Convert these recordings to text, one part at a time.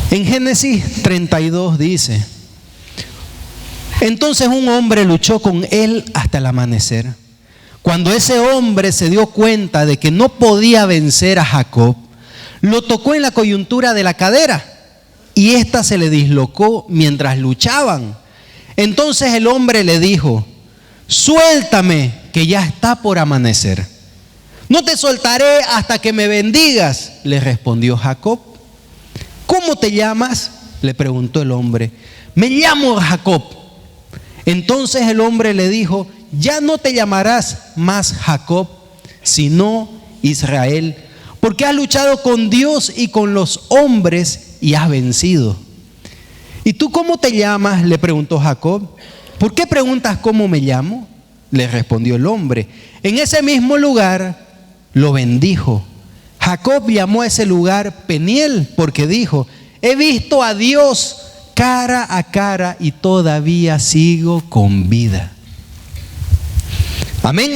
En Génesis 32 dice: entonces un hombre luchó con él hasta el amanecer. Cuando ese hombre se dio cuenta de que no podía vencer a Jacob, lo tocó en la coyuntura de la cadera y ésta se le dislocó mientras luchaban. Entonces el hombre le dijo: suéltame, que ya está por amanecer. No te soltaré hasta que me bendigas, le respondió Jacob. ¿Cómo te llamas?, le preguntó el hombre. Me llamo Jacob. Entonces el hombre le dijo: ya no te llamarás más Jacob, sino Israel, porque has luchado con Dios y con los hombres y has vencido. ¿Y tú cómo te llamas?, le preguntó Jacob. ¿Por qué preguntas cómo me llamo?, le respondió el hombre. En ese mismo lugar lo bendijo. Jacob llamó a ese lugar Peniel, porque dijo: he visto a Dios cara a cara y todavía sigo con vida. Amén.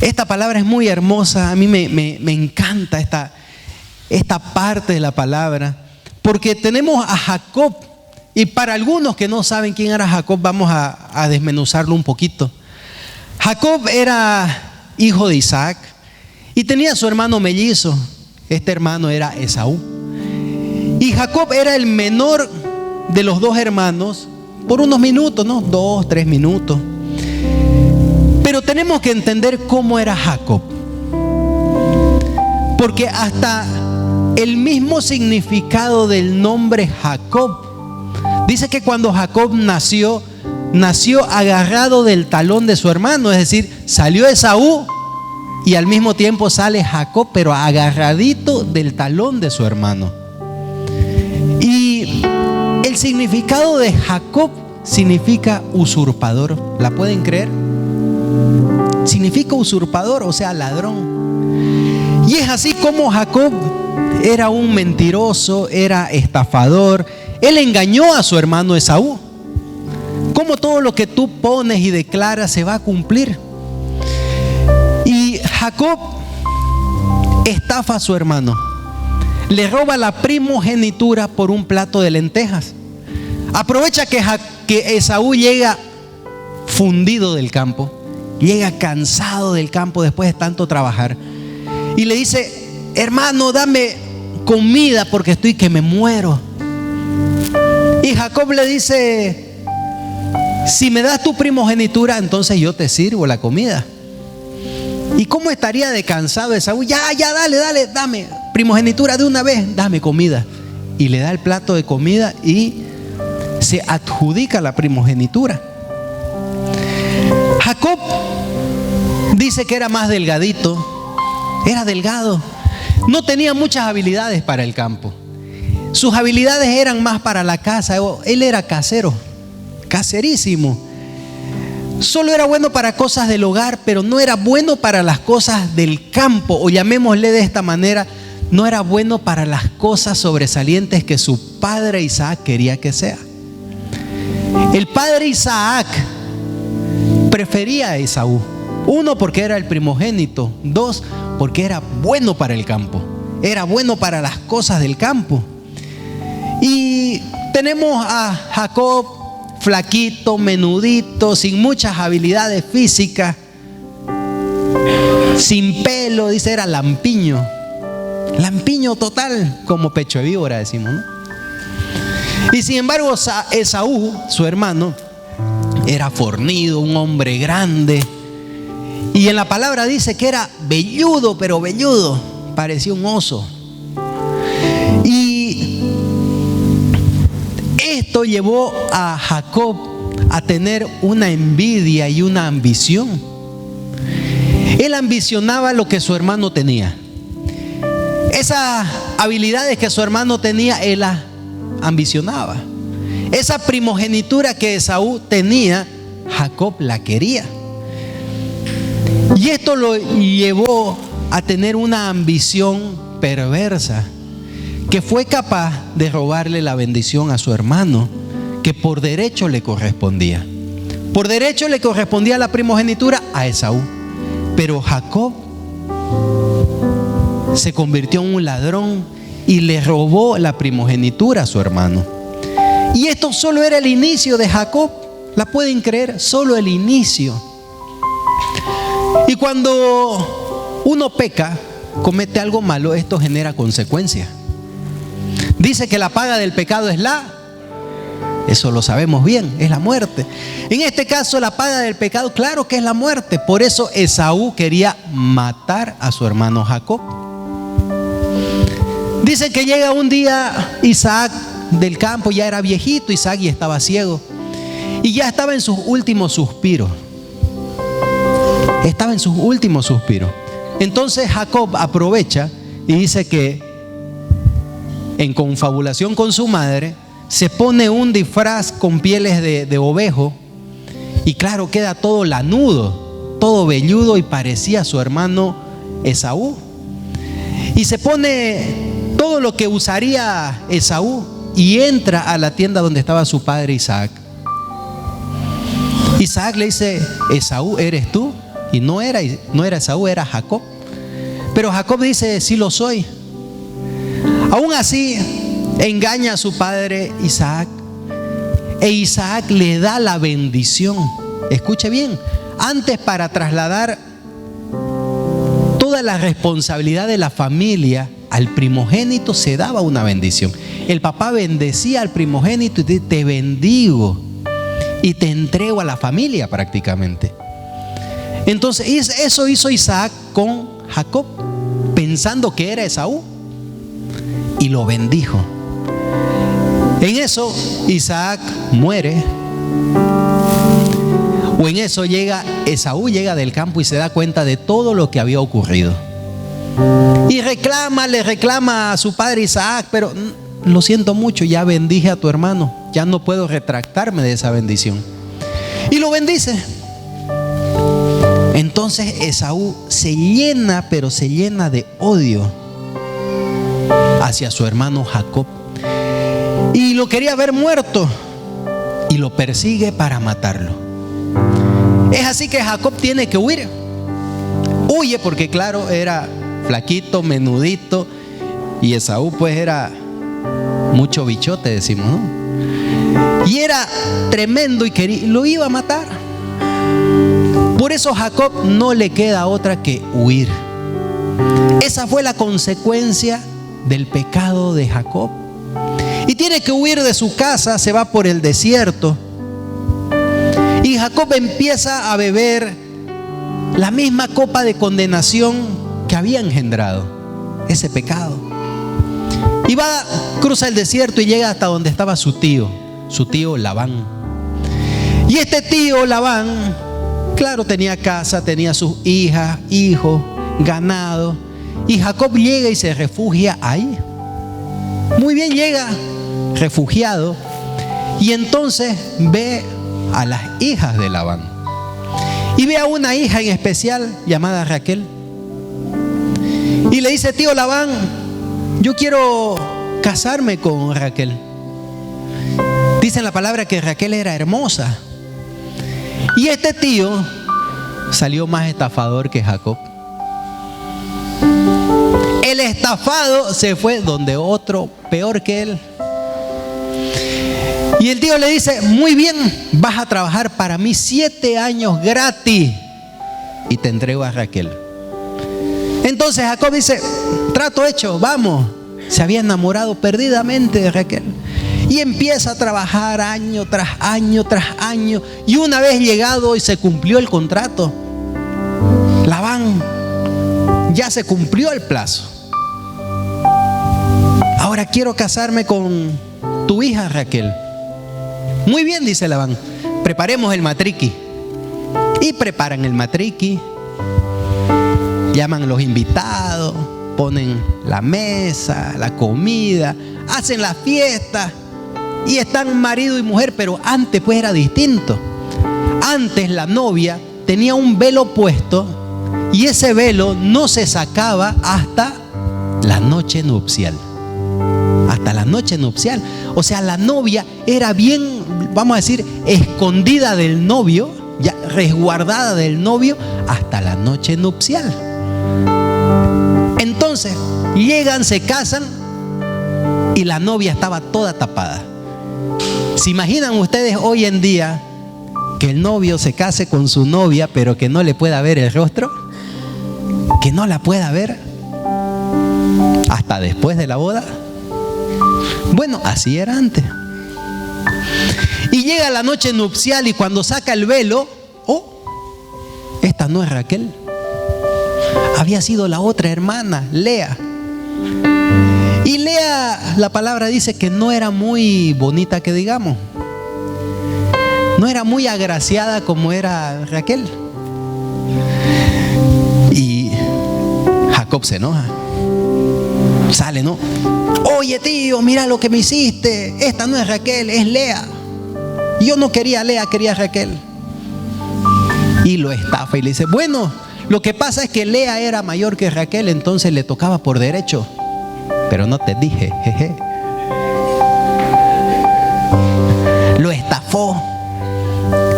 Esta palabra es muy hermosa. A mí me encanta esta parte de la palabra, porque tenemos a Jacob, y para algunos que no saben quién era Jacob, vamos a desmenuzarlo un poquito. Jacob era hijo de Isaac y tenía a su hermano mellizo. Este hermano era Esaú, y Jacob era el menor de los dos hermanos por unos minutos, ¿no? 2, 3 minutos. Pero tenemos que entender cómo era Jacob, porque hasta el mismo significado del nombre Jacob dice que cuando Jacob nació agarrado del talón de su hermano. Es decir, salió Esaú y al mismo tiempo sale Jacob, pero agarradito del talón de su hermano. Y el significado de Jacob significa usurpador. ¿La pueden creer? Significa usurpador, o sea, ladrón. Y es así como Jacob era un mentiroso, era estafador. Él engañó a su hermano Esaú. Como todo lo que tú pones y declaras se va a cumplir. Y Jacob estafa a su hermano. Le roba la primogenitura por un plato de lentejas. Aprovecha que Esaú llega fundido del campo, llega cansado del campo después de tanto trabajar, y le dice: hermano, dame comida porque estoy que me muero. Y Jacob le dice: si me das tu primogenitura, entonces yo te sirvo la comida. ¿Y cómo estaría de cansado Esaú? Ya, dale, dame primogenitura de una vez, dame comida. Y le da el plato de comida y se adjudica la primogenitura. Jacob dice que era más delgadito, era delgado, no tenía muchas habilidades para el campo. Sus habilidades eran más para la casa. Él era casero, caserísimo. Solo era bueno para cosas del hogar, pero no era bueno para las cosas del campo, o llamémosle de esta manera, no era bueno para las cosas sobresalientes que su padre Isaac quería que sea. El padre Isaac prefería a Esaú. 1, porque era el primogénito. 2, porque era bueno para el campo, era bueno para las cosas del campo. Y tenemos a Jacob, flaquito, menudito, sin muchas habilidades físicas, sin pelo, dice, era lampiño total, como pecho de víbora decimos, ¿no? Y sin embargo Esaú, su hermano, era fornido, un hombre grande, y en la palabra dice que era velludo, pero velludo, parecía un oso. Y esto llevó a Jacob a tener una envidia y una ambición. Él ambicionaba lo que su hermano tenía. Esas habilidades que su hermano tenía, él las ambicionaba. Esa primogenitura que Esaú tenía, Jacob la quería. Y esto lo llevó a tener una ambición perversa, que fue capaz de robarle la bendición a su hermano, que por derecho le correspondía. Por derecho le correspondía la primogenitura a Esaú. Pero Jacob se convirtió en un ladrón y le robó la primogenitura a su hermano. Y esto solo era el inicio de Jacob. ¿La pueden creer? Solo el inicio. Y cuando uno peca, comete algo malo, esto genera consecuencias. Dice que la paga del pecado es eso lo sabemos bien, es la muerte. En este caso, la paga del pecado, claro que es la muerte. Por eso Esaú quería matar a su hermano Jacob. Dice que llega un día Isaac del campo, ya era viejito Isaac y estaba ciego. Y ya estaba en sus últimos suspiros. Estaba en sus últimos suspiros. Entonces Jacob aprovecha y dice que en confabulación con su madre se pone un disfraz con pieles de ovejo y claro, queda todo lanudo, todo velludo y parecía a su hermano Esaú. Y se pone todo lo que usaría Esaú y entra a la tienda donde estaba su padre Isaac. Isaac le dice: Esaú, ¿eres tú? Y no era Esaú, era Jacob. Pero Jacob dice: sí lo soy. Aún así engaña a su padre Isaac, e Isaac le da la bendición. Escuche bien, antes, para trasladar toda la responsabilidad de la familia al primogénito, se daba una bendición. El papá bendecía al primogénito y dice: te bendigo y te entrego a la familia prácticamente. Entonces eso hizo Isaac con Jacob, pensando que era Esaú, y lo bendijo. En eso Isaac muere, o en eso Esaú llega del campo y se da cuenta de todo lo que había ocurrido. Y le reclama a su padre Isaac: pero lo siento mucho, ya bendije a tu hermano, ya no puedo retractarme de esa bendición. Y lo bendice. Entonces Esaú se llena de odio hacia su hermano Jacob y lo quería ver muerto y lo persigue para matarlo. Es así que Jacob tiene que huir. Huye porque claro, era flaquito, menudito, y Esaú pues era mucho bichote, decimos, ¿no? Y era tremendo y lo iba a matar. Por eso Jacob no le queda otra que huir. Esa fue la consecuencia del pecado de Jacob. Y tiene que huir de su casa, se va por el desierto. Y Jacob empieza a beber la misma copa de condenación que había engendrado ese pecado. Y cruza el desierto y llega hasta donde estaba su tío Labán. Y este tío Labán, claro, tenía casa, tenía sus hijas, hijos, ganado. Y Jacob llega y se refugia ahí. Muy bien, llega refugiado. Y entonces ve a las hijas de Labán. Y ve a una hija en especial llamada Raquel. Y le dice: tío Labán, yo quiero casarme con Raquel. Dice en la palabra que Raquel era hermosa. Y este tío salió más estafador que Jacob. El estafado se fue donde otro peor que él. Y el tío le dice: muy bien, vas a trabajar para mí 7 años gratis y te entrego a Raquel. Entonces Jacob dice: trato hecho, vamos. Se había enamorado perdidamente de Raquel. Y empieza a trabajar año tras año tras año. Y una vez llegado y se cumplió el contrato, Labán, ya se cumplió el plazo. Ahora quiero casarme con tu hija Raquel. Muy bien, dice Labán, preparemos el matriqui. Y preparan el matriqui. Llaman a los invitados, ponen la mesa, la comida, hacen la fiesta. Y están marido y mujer, pero antes pues era distinto. Antes la novia tenía un velo puesto y ese velo no se sacaba hasta la noche nupcial. Hasta la noche nupcial. O sea, la novia era bien, vamos a decir, escondida del novio, ya resguardada del novio hasta la noche nupcial. Entonces Entonces, llegan, se casan y la novia estaba toda tapada. ¿Se imaginan ustedes hoy en día que el novio se case con su novia, pero que no le pueda ver el rostro? Que no la pueda ver hasta después de la boda. Bueno, así era antes. Y llega la noche nupcial y cuando saca el velo, oh, esta no es Raquel. Había sido la otra hermana, Lea. Y Lea, la palabra dice que no era muy bonita, que digamos. No era muy agraciada como era Raquel. Y Jacob se enoja. Sale, ¿no? Oye, tío, mira lo que me hiciste. Esta no es Raquel, es Lea. Yo no quería a Lea, quería a Raquel. Y lo estafa y le dice, bueno, lo que pasa es que Lea era mayor que Raquel, entonces le tocaba por derecho. Pero no te dije, jeje. Lo estafó.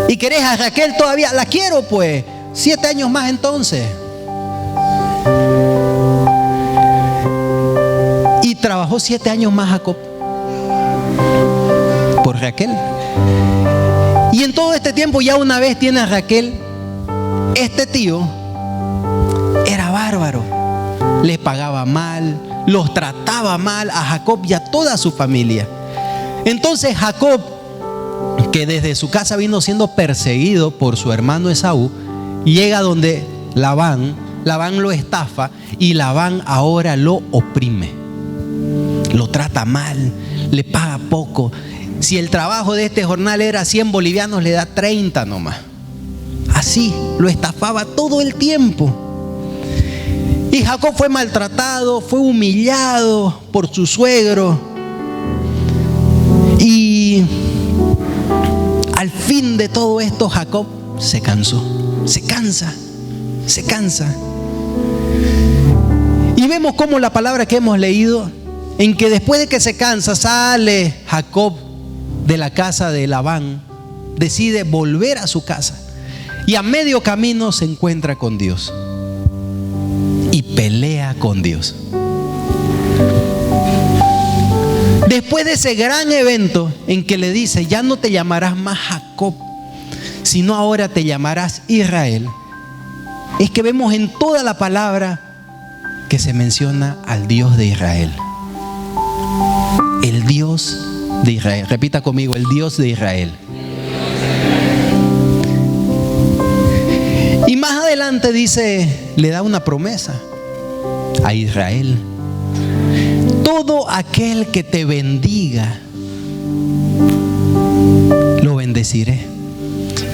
¿Y querés a Raquel todavía? La quiero, pues. 7 años más entonces. Y trabajó 7 años más Jacob por Raquel. Y en todo este tiempo, ya una vez tiene a Raquel, este tío era bárbaro. Le pagaba mal, los trataba mal a Jacob y a toda su familia. Entonces Jacob, que desde su casa vino siendo perseguido por su hermano Esaú, llega donde Labán lo estafa y Labán ahora lo oprime. Lo trata mal, le paga poco. Si el trabajo de este jornal era 100 bolivianos, le da 30 nomás. Así, lo estafaba todo el tiempo. Y Jacob fue maltratado, fue humillado por su suegro. Y al fin de todo esto, Jacob se cansó. Se cansa. Y vemos cómo la palabra que hemos leído, en que después de que se cansa, sale Jacob de la casa de Labán, decide volver a su casa y a medio camino se encuentra con Dios y pelea con Dios. Después de ese gran evento en que le dice, ya no te llamarás más Jacob, sino ahora te llamarás Israel, es que vemos en toda la palabra que se menciona al Dios de Israel. El Dios de Israel. Repita conmigo, el Dios de Israel. Y más adelante dice, le da una promesa a Israel. Todo aquel que te bendiga, lo bendeciré.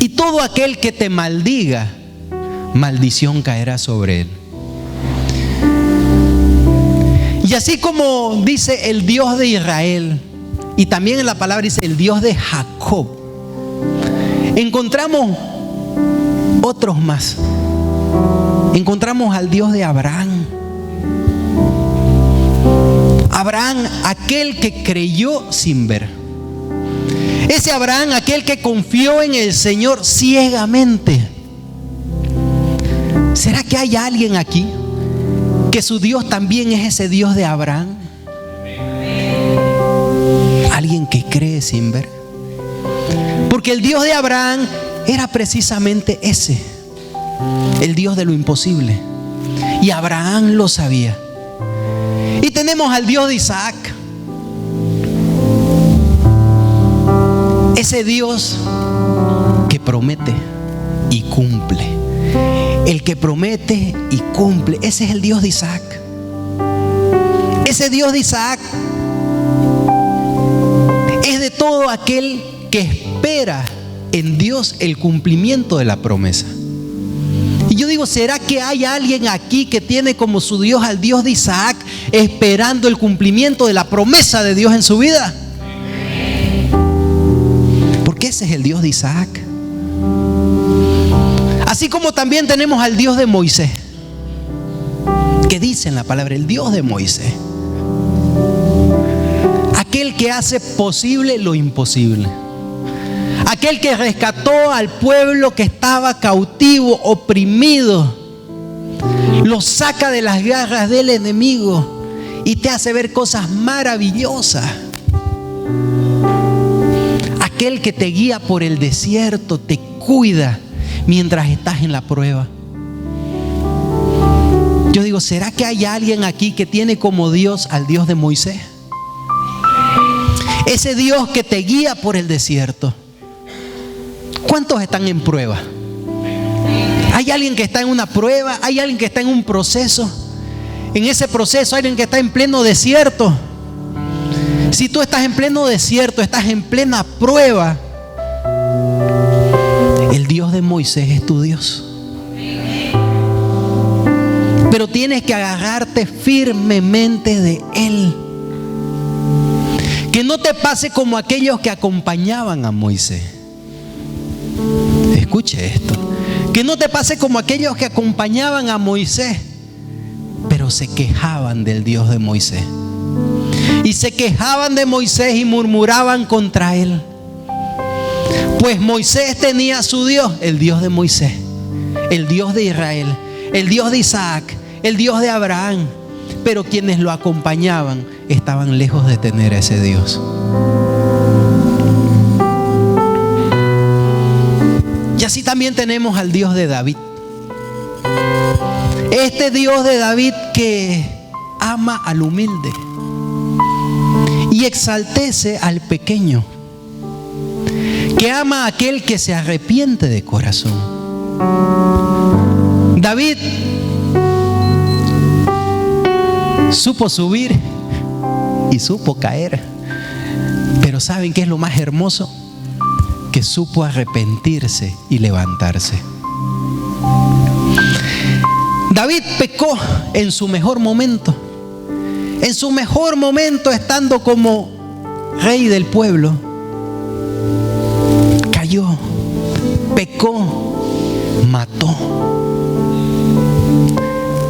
Y todo aquel que te maldiga, maldición caerá sobre él. Y así como dice el Dios de Israel, y también en la palabra dice el Dios de Jacob, encontramos otros más. Encontramos al Dios de Abraham. Abraham, aquel que creyó sin ver. Ese Abraham, aquel que confió en el Señor ciegamente. ¿Será que hay alguien aquí que su Dios también es ese Dios de Abraham? Alguien que cree sin ver. Porque el Dios de Abraham era precisamente ese, el Dios de lo imposible. Y Abraham lo sabía. Y tenemos al Dios de Isaac, ese Dios que promete y cumple. El que promete y cumple, ese es el Dios de Isaac. Ese Dios de Isaac es de todo aquel que espera en Dios el cumplimiento de la promesa. Y yo digo, ¿será que hay alguien aquí que tiene como su Dios al Dios de Isaac, esperando el cumplimiento de la promesa de Dios en su vida? Porque ese es el Dios de Isaac. Así como también tenemos al Dios de Moisés, que dice en la palabra, el Dios de Moisés, aquel que hace posible lo imposible, aquel que rescató al pueblo que estaba cautivo, oprimido, Lo saca de las garras del enemigo y te hace ver cosas maravillosas. Aquel que te guía por el desierto, te cuida mientras estás en la prueba. Yo digo, ¿será que hay alguien aquí que tiene como Dios al Dios de Moisés? Ese Dios que te guía por el desierto. ¿Cuántos están en prueba? ¿Hay alguien que está en una prueba? ¿Hay alguien que está en un proceso? En ese proceso hay alguien que está en pleno desierto. Si tú estás en pleno desierto, estás en plena prueba, el Dios de Moisés es tu Dios. Pero tienes que agarrarte firmemente de Él. Que no te pase como aquellos que acompañaban a Moisés. Escuche esto. Que no te pase como aquellos que acompañaban a Moisés, pero se quejaban del Dios de Moisés. Y se quejaban de Moisés y murmuraban contra él. Pues Moisés tenía a su Dios, el Dios de Moisés, el Dios de Israel, el Dios de Isaac, el Dios de Abraham. Pero quienes lo acompañaban estaban lejos de tener a ese Dios. Y así también tenemos al Dios de David. Este Dios de David que ama al humilde y exaltece al pequeño, que ama a aquel que se arrepiente de corazón. David supo subir y supo caer, pero ¿saben qué es lo más hermoso? Que supo arrepentirse y levantarse. David pecó en su mejor momento. En su mejor momento, estando como rey del pueblo, cayó, pecó, mató.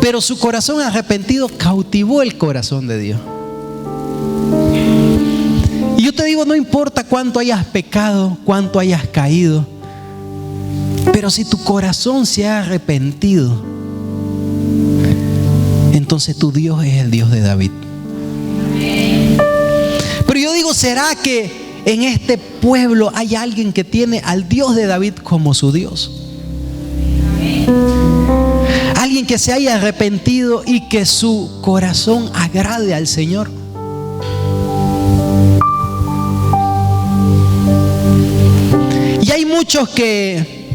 Pero su corazón arrepentido cautivó el corazón de Dios. Y yo te digo, no importa cuánto hayas pecado, cuánto hayas caído, pero si tu corazón se ha arrepentido, entonces tu Dios es el Dios de David. Pero yo digo, ¿será que en este pueblo hay alguien que tiene al Dios de David como su Dios? Alguien que se haya arrepentido y que su corazón agrade al Señor. Y hay muchos que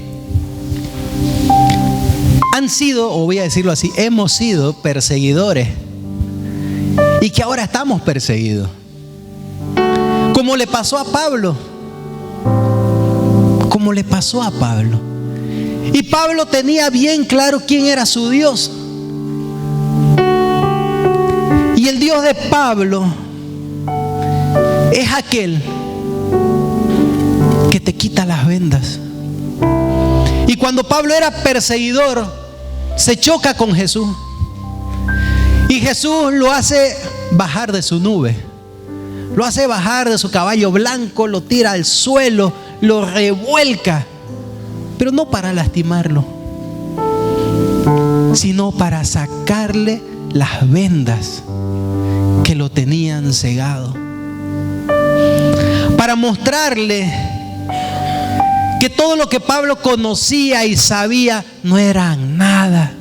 han sido, o voy a decirlo así, hemos sido perseguidores y que ahora estamos perseguidos, como le pasó a Pablo. Como le pasó a Pablo. Y Pablo tenía bien claro quién era su Dios. Y el Dios de Pablo es aquel que te quita las vendas. Y cuando Pablo era perseguidor, se choca con Jesús. Y Jesús lo hace bajar de su nube. Lo hace bajar de su caballo blanco, lo tira al suelo, lo revuelca. Pero no para lastimarlo, sino para sacarle las vendas que lo tenían cegado. Para mostrarle que todo lo que Pablo conocía y sabía no era nada.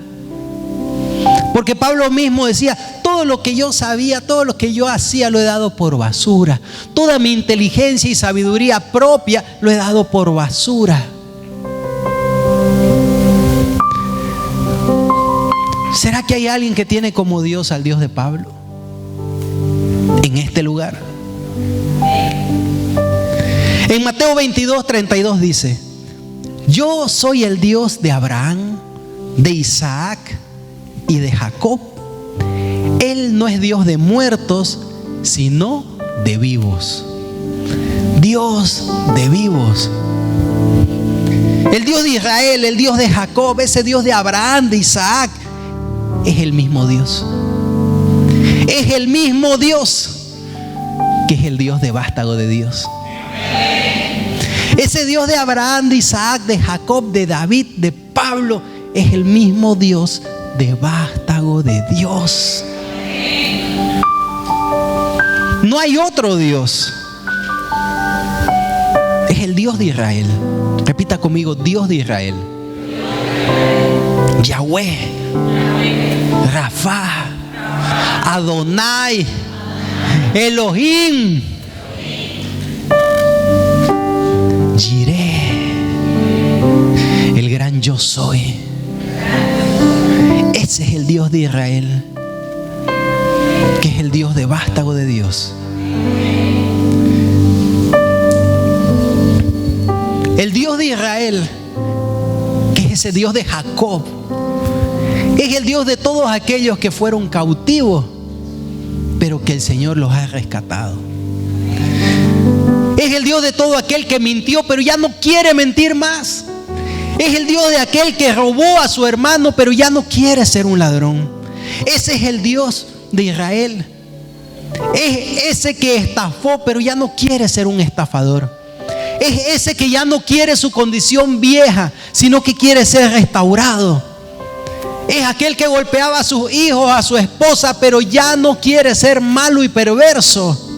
Porque Pablo mismo decía, todo lo que yo sabía, todo lo que yo hacía lo he dado por basura. Toda mi inteligencia y sabiduría propia lo he dado por basura. ¿Será que hay alguien que tiene como Dios al Dios de Pablo en este lugar? En Mateo 22:32 dice: yo soy el Dios de Abraham, de Isaac y de Jacob. Él no es Dios de muertos, sino de vivos. Dios de vivos. El Dios de Israel, el Dios de Jacob, ese Dios de Abraham, de Isaac, es el mismo Dios. Es el mismo Dios que es el Dios de vástago de Dios. Ese Dios de Abraham, de Isaac, de Jacob, de David, de Pablo, es el mismo Dios de vástago de Dios. No hay otro Dios. Es el Dios de Israel. Repita conmigo, Dios de Israel. Yahweh, Rafa, Adonai, Elohim, Jireh, el gran yo soy. Ese es el Dios de Israel, que es el Dios de vástago de Dios. El Dios de Israel, que es ese Dios de Jacob, es el Dios de todos aquellos que fueron cautivos, pero que el Señor los ha rescatado. Es el Dios de todo aquel que mintió, pero ya no quiere mentir más. Es el Dios de aquel que robó a su hermano, pero ya no quiere ser un ladrón. Ese es el Dios de Israel. Es ese que estafó, pero ya no quiere ser un estafador. Es ese que ya no quiere su condición vieja, sino que quiere ser restaurado. Es aquel que golpeaba a sus hijos, a su esposa, pero ya no quiere ser malo y perverso.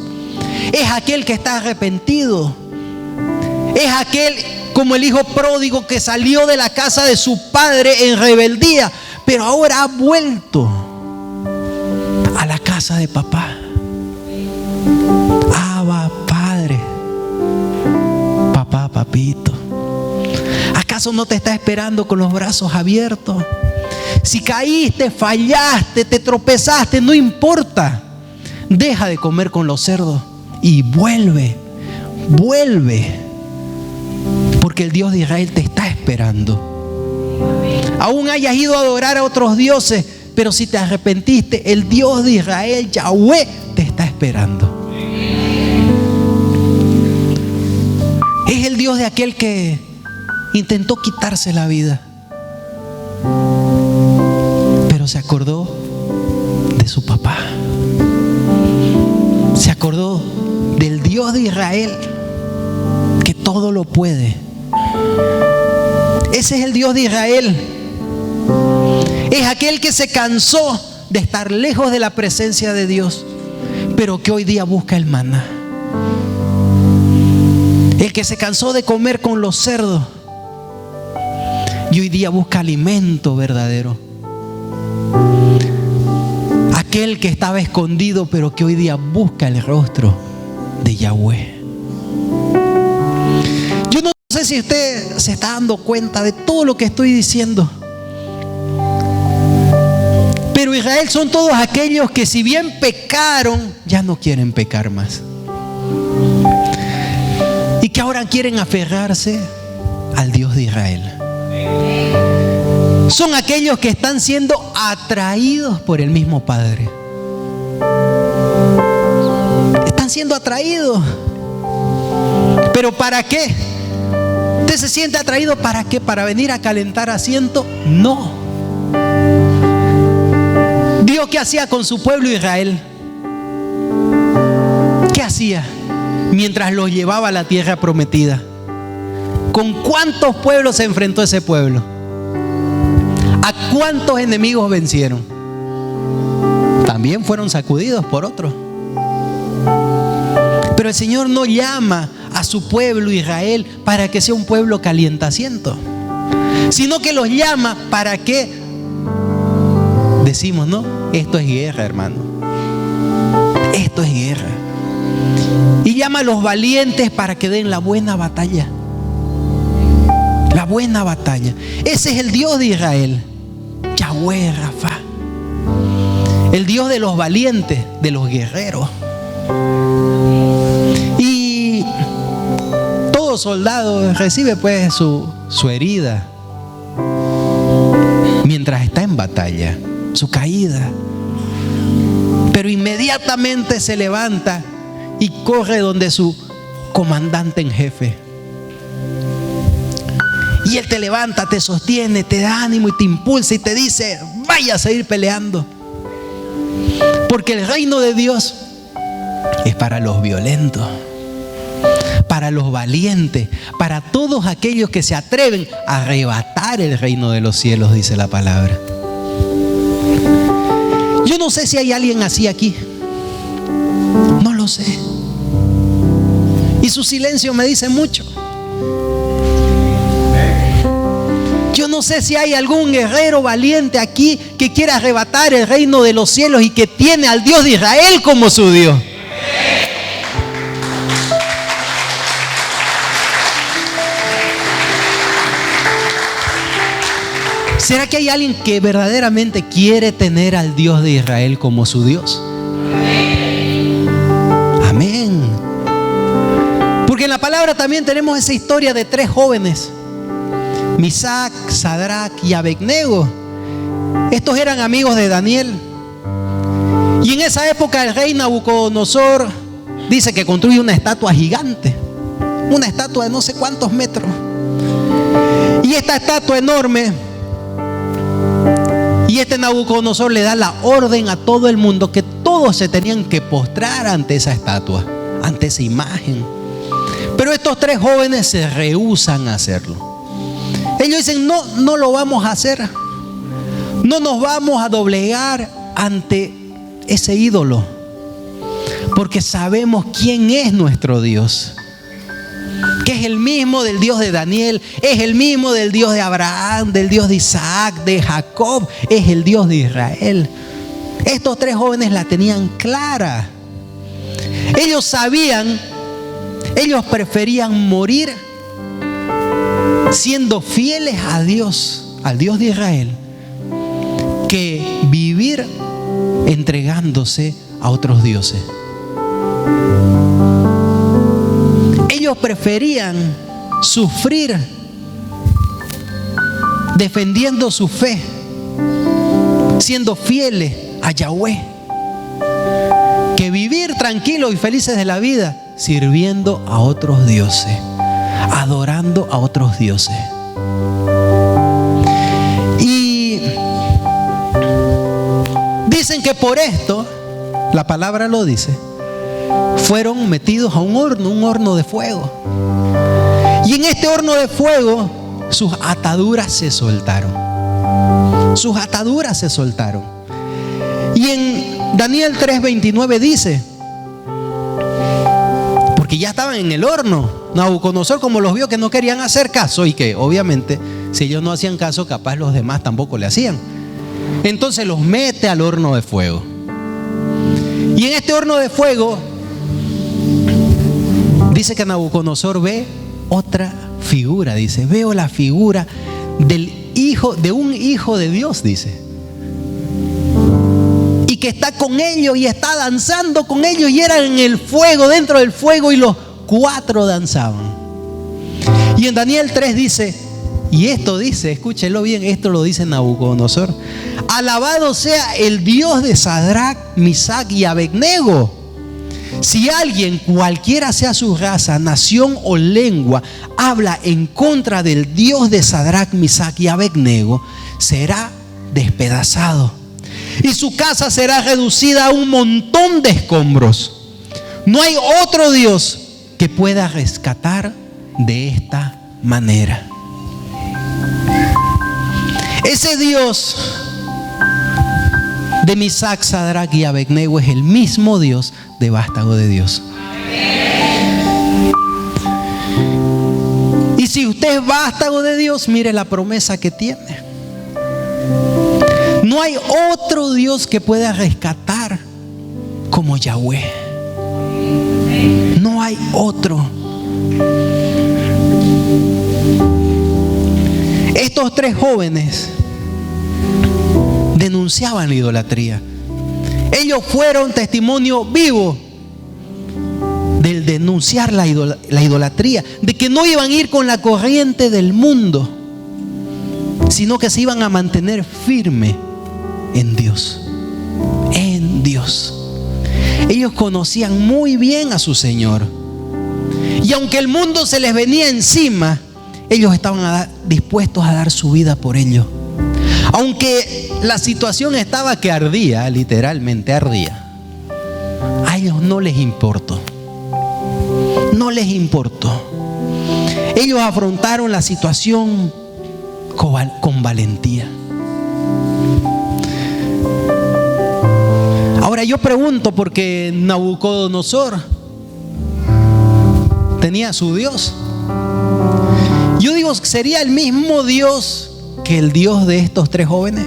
Es aquel que está arrepentido. Es aquel como el hijo pródigo que salió de la casa de su padre en rebeldía, pero ahora ha vuelto a la casa de papá. Abba, Padre, papá, papito. ¿Acaso no te está esperando con los brazos abiertos? Si caíste, fallaste, te tropezaste, no importa. Deja de comer con los cerdos y vuelve. Porque el Dios de Israel te está esperando. Aún hayas ido a adorar a otros dioses, pero si te arrepentiste, el Dios de Israel, Yahweh, te está esperando. Es el Dios de aquel que intentó quitarse la vida, pero se acordó de su papá. Se acordó del Dios de Israel, que todo lo puede. Ese es el Dios de Israel. Es aquel que se cansó de estar lejos de la presencia de Dios, pero que hoy día busca el maná. El que se cansó de comer con los cerdos y hoy día busca alimento verdadero. Aquel que estaba escondido, pero que hoy día busca el rostro de Yahweh. Yo no sé si usted se está dando cuenta de todo lo que estoy diciendo, pero Israel son todos aquellos que, si bien pecaron, ya no quieren pecar más, y que ahora quieren aferrarse al Dios de Israel. Son aquellos que están siendo atraídos por el mismo Padre. Están siendo atraídos. ¿Pero para qué? ¿Usted se siente atraído para qué? ¿Para venir a calentar asiento? No. Dios, ¿qué hacía con su pueblo Israel? ¿Qué hacía mientras los llevaba a la tierra prometida? ¿Con cuántos pueblos se enfrentó ese pueblo? ¿A cuántos enemigos vencieron? También fueron sacudidos por otros. Pero el Señor no llama a su pueblo Israel para que sea un pueblo calientaciento, sino que los llama para que decimos, ¿no? Esto es guerra, hermano. Esto es guerra. Y llama a los valientes para que den la buena batalla. La buena batalla. Ese es el Dios de Israel, Yahweh Rafa, el Dios de los valientes, de los guerreros. Y todo soldado recibe pues su herida mientras está en batalla, su caída, pero inmediatamente se levanta y corre donde su comandante en jefe. Y Él te levanta, te sostiene, te da ánimo y te impulsa y te dice: vaya a seguir peleando. Porque el reino de Dios es para los violentos, para los valientes, para todos aquellos que se atreven a arrebatar el reino de los cielos, dice la palabra. Yo no sé si hay alguien así aquí. No lo sé. Y su silencio me dice mucho. Yo no sé si hay algún guerrero valiente aquí que quiera arrebatar el reino de los cielos y que tiene al Dios de Israel como su Dios. ¿Será que hay alguien que verdaderamente quiere tener al Dios de Israel como su Dios? Amén. Porque en la palabra también tenemos esa historia de 3 jóvenes: Misac, Sadrac y Abednego. Estos eran amigos de Daniel. Y en esa época el rey Nabucodonosor dice que construye una estatua gigante, una estatua de no sé cuántos metros. Y esta estatua enorme, y este Nabucodonosor le da la orden a todo el mundo que todos se tenían que postrar ante esa estatua, ante esa imagen. Pero estos 3 jóvenes se rehúsan a hacerlo. Ellos dicen: no lo vamos a hacer. No nos vamos a doblegar ante ese ídolo, porque sabemos quién es nuestro Dios, que es el mismo del Dios de Daniel, es el mismo del Dios de Abraham, del Dios de Isaac, de Jacob, es el Dios de Israel. Estos 3 jóvenes la tenían clara. Ellos sabían, ellos preferían morir siendo fieles a Dios, al Dios de Israel, que vivir entregándose a otros dioses. Ellos preferían sufrir defendiendo su fe, siendo fieles a Yahweh, que vivir tranquilos y felices de la vida sirviendo a otros dioses, adorando a otros dioses. Y dicen que por esto, la palabra lo dice, fueron metidos a un horno de fuego. Y en este horno de fuego sus ataduras se soltaron. Sus ataduras se soltaron. Y en Daniel 3:29 dice, porque ya estaban en el horno, Nabucodonosor, como los vio que no querían hacer caso, y que obviamente si ellos no hacían caso, capaz los demás tampoco le hacían, entonces los mete al horno de fuego. Y en este horno de fuego dice que Nabucodonosor ve otra figura. Dice: veo la figura de un hijo de Dios, dice, y que está con ellos y está danzando con ellos, y eran en el fuego, dentro del fuego, y los 4 danzaban. Y en Daniel 3 dice, y esto dice, escúchenlo bien, esto lo dice Nabucodonosor: alabado sea el Dios de Sadrac, Misac y Abednego. Si alguien, cualquiera sea su raza, nación o lengua, habla en contra del Dios de Sadrac, Misac y Abednego, será despedazado y su casa será reducida a un montón de escombros. No hay otro Dios que pueda rescatar de esta manera. Ese Dios de Misac, Sadrac y Abednego es el mismo Dios de vástago de Dios. Y si usted es vástago de Dios, mire la promesa que tiene. No hay otro Dios que pueda rescatar como Yahweh. No hay otro. Estos 3 jóvenes denunciaban la idolatría. Ellos fueron testimonio vivo del denunciar la idolatría, de que no iban a ir con la corriente del mundo, sino que se iban a mantener firme en Dios. En Dios. Ellos conocían muy bien a su Señor. Y aunque el mundo se les venía encima, ellos estaban dispuestos a dar su vida por ello. Aunque la situación estaba que ardía, literalmente ardía, a ellos no les importó. No les importó. Ellos afrontaron la situación con valentía. Ahora yo pregunto, porque Nabucodonosor tenía su Dios. Yo digo, ¿sería el mismo Dios que el Dios de estos tres jóvenes?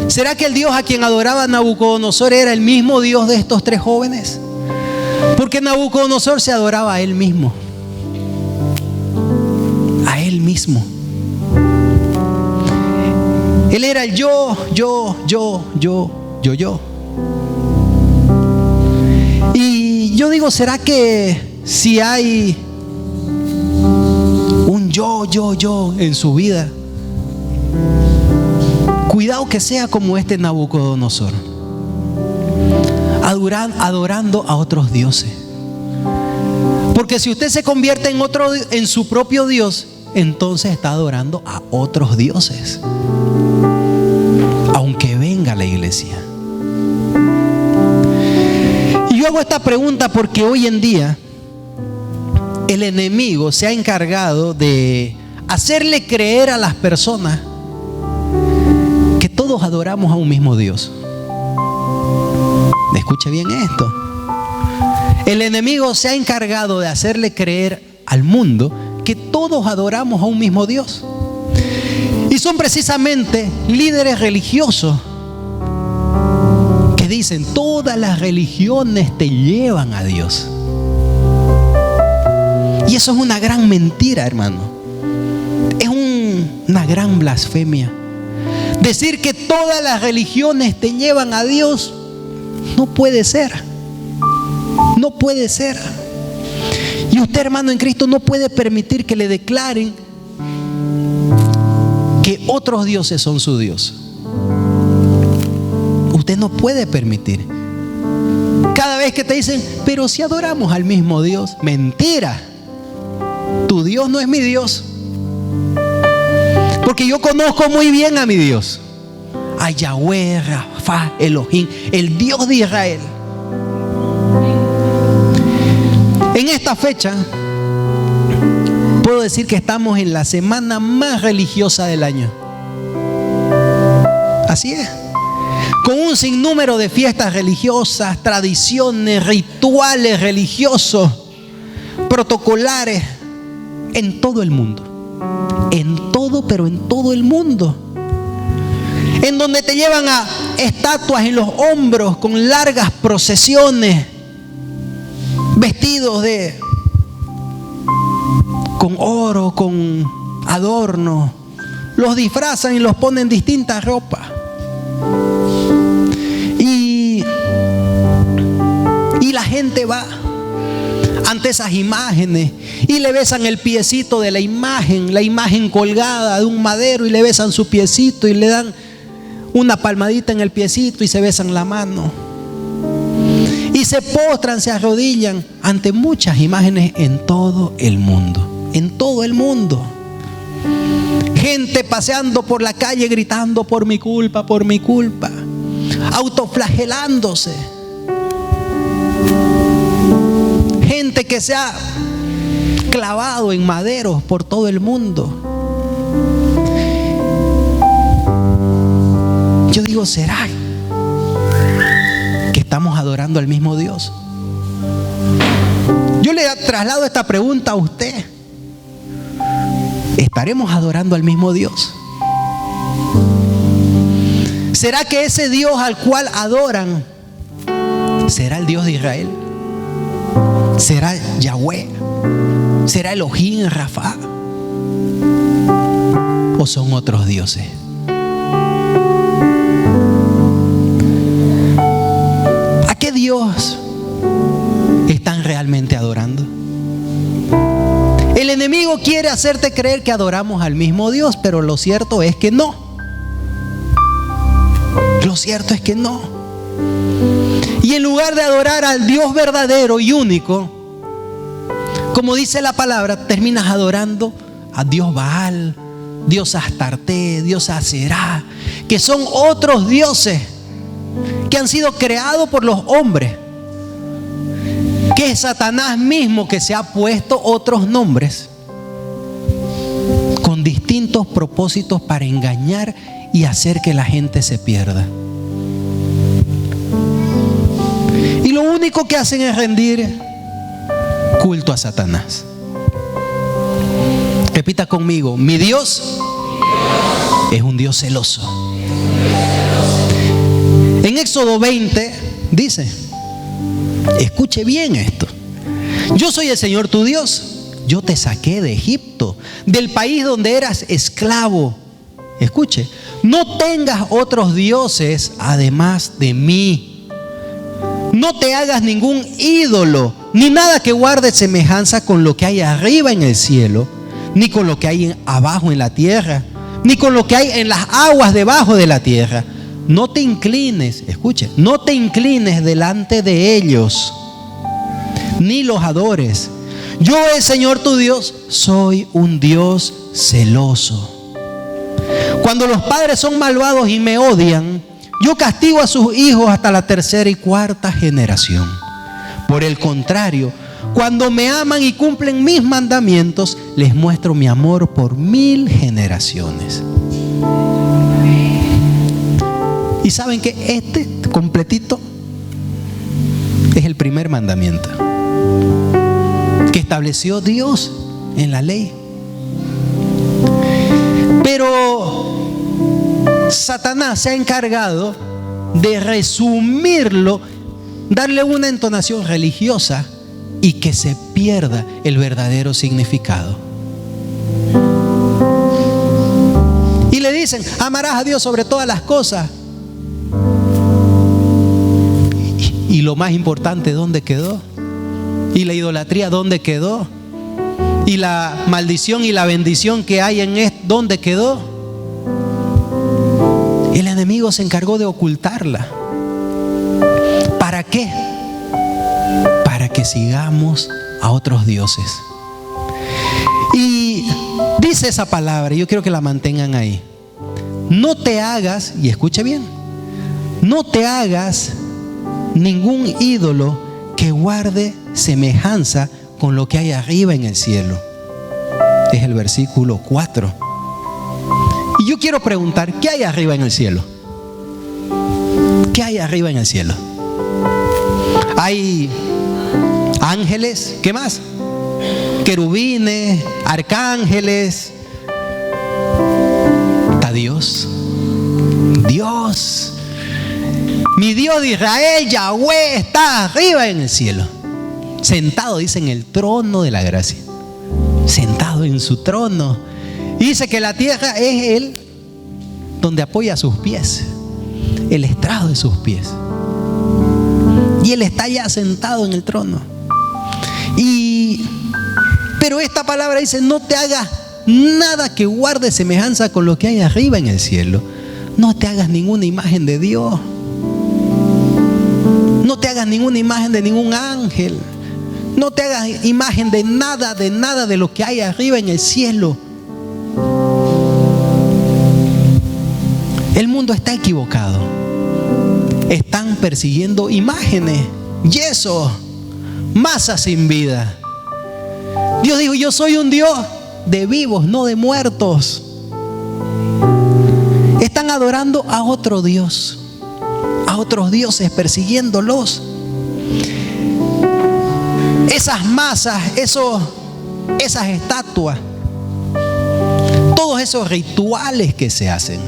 ¿Será que el Dios a quien adoraba Nabucodonosor era el mismo Dios de estos tres jóvenes? Porque Nabucodonosor se adoraba a él mismo. A él mismo. Él era el yo. Y yo digo, ¿será que si hay un yo en su vida, cuidado que sea como este Nabucodonosor, adorando a otros dioses? Porque si usted se convierte en su propio Dios, entonces está adorando a otros dioses, aunque venga a la iglesia. Y yo hago esta pregunta porque hoy en día el enemigo se ha encargado de hacerle creer a las personas que todos adoramos a un mismo Dios. Escuche bien esto. El enemigo se ha encargado de hacerle creer al mundo que todos adoramos a un mismo Dios. Y son precisamente líderes religiosos que dicen, todas las religiones te llevan a Dios. Y eso es una gran mentira, hermano. Es una gran blasfemia. Decir que todas las religiones te llevan a Dios no puede ser. No puede ser. Y usted, hermano en Cristo, no puede permitir que le declaren que otros dioses son su Dios. Usted no puede permitir. Cada vez que te dicen, pero si adoramos al mismo Dios, mentira. Tu Dios no es mi Dios. Porque yo conozco muy bien a mi Dios, a Yahweh, Rafa, Elohim, el Dios de Israel. En esta fecha puedo decir que estamos en la semana más religiosa del año. Así es. Con un sinnúmero de fiestas religiosas, tradiciones, rituales religiosos, protocolares, en todo el mundo. Pero en todo el mundo. En donde te llevan a estatuas en los hombros con largas procesiones, vestidos con oro, con adorno. Los disfrazan y los ponen distintas ropas. Y la gente va ante esas imágenes y le besan el piecito de la imagen colgada de un madero, y le besan su piecito y le dan una palmadita en el piecito y se besan la mano. Y se postran, se arrodillan ante muchas imágenes en todo el mundo. En todo el mundo. Gente paseando por la calle gritando, por mi culpa, autoflagelándose. Gente que se ha clavado en maderos por todo el mundo. Yo digo, ¿será que estamos adorando al mismo Dios? Yo le traslado esta pregunta a usted. ¿Estaremos adorando al mismo Dios? ¿Será que ese Dios al cual adoran será el Dios de Israel? ¿Será Yahweh? ¿Será Elohim, Rafa? ¿O son otros dioses? ¿A qué Dios están realmente adorando? El enemigo quiere hacerte creer que adoramos al mismo Dios, pero lo cierto es que no. Lo cierto es que no. Y en lugar de adorar al Dios verdadero y único, como dice la palabra, terminas adorando a Dios Baal, Dios Astarte, Dios Aserá, que son otros dioses que han sido creados por los hombres. Que es Satanás mismo que se ha puesto otros nombres con distintos propósitos para engañar y hacer que la gente se pierda. único que hacen es rendir culto a Satanás. Repita conmigo: mi Dios es un Dios celoso. En Éxodo 20 dice, escuche bien esto: yo soy el Señor tu Dios, yo te saqué de Egipto, del país donde eras esclavo. Escuche, no tengas otros dioses además de mí. No te hagas ningún ídolo, ni nada que guarde semejanza con lo que hay arriba en el cielo, ni con lo que hay abajo en la tierra, ni con lo que hay en las aguas debajo de la tierra. No te inclines, escuche, no te inclines delante de ellos, ni los adores. Yo, el Señor tu Dios, soy un Dios celoso. Cuando los padres son malvados y me odian, yo castigo a sus hijos hasta la tercera y cuarta generación. Por el contrario, cuando me aman y cumplen mis mandamientos, les muestro mi amor por 1000 generaciones. Y saben que este completito es el primer mandamiento que estableció Dios en la ley. Pero Satanás se ha encargado de resumirlo, darle una entonación religiosa y que se pierda el verdadero significado. Y le dicen: amarás a Dios sobre todas las cosas. Y lo más importante, ¿dónde quedó? Y la idolatría, ¿dónde quedó? Y la maldición y la bendición que hay en esto, ¿dónde quedó? El enemigo se encargó de ocultarla. ¿Para qué? Para que sigamos a otros dioses. Y dice esa palabra, yo quiero que la mantengan ahí: no te hagas, y escuche bien, no te hagas ningún ídolo que guarde semejanza con lo que hay arriba en el cielo. Es el versículo 4. Y yo quiero preguntar: ¿qué hay arriba en el cielo? ¿Qué hay arriba en el cielo? Hay ángeles, ¿qué más? Querubines, arcángeles. Está Dios. Dios, mi Dios de Israel, Yahweh, está arriba en el cielo, sentado, dice, en el trono de la gracia, sentado en su trono. Y dice que la tierra es Él donde apoya sus pies, el estrado de sus pies. Y Él está ya sentado en el trono. Pero esta palabra dice: no te hagas nada que guarde semejanza con lo que hay arriba en el cielo. No te hagas ninguna imagen de Dios. No te hagas ninguna imagen de ningún ángel. No te hagas imagen de nada de lo que hay arriba en el cielo. El mundo está equivocado. Están persiguiendo imágenes, yeso, masa sin vida. Dios dijo: yo soy un Dios de vivos, no de muertos. Están adorando a otro Dios, a otros dioses, persiguiéndolos. Esas masas, esas estatuas, todos esos rituales que se hacen.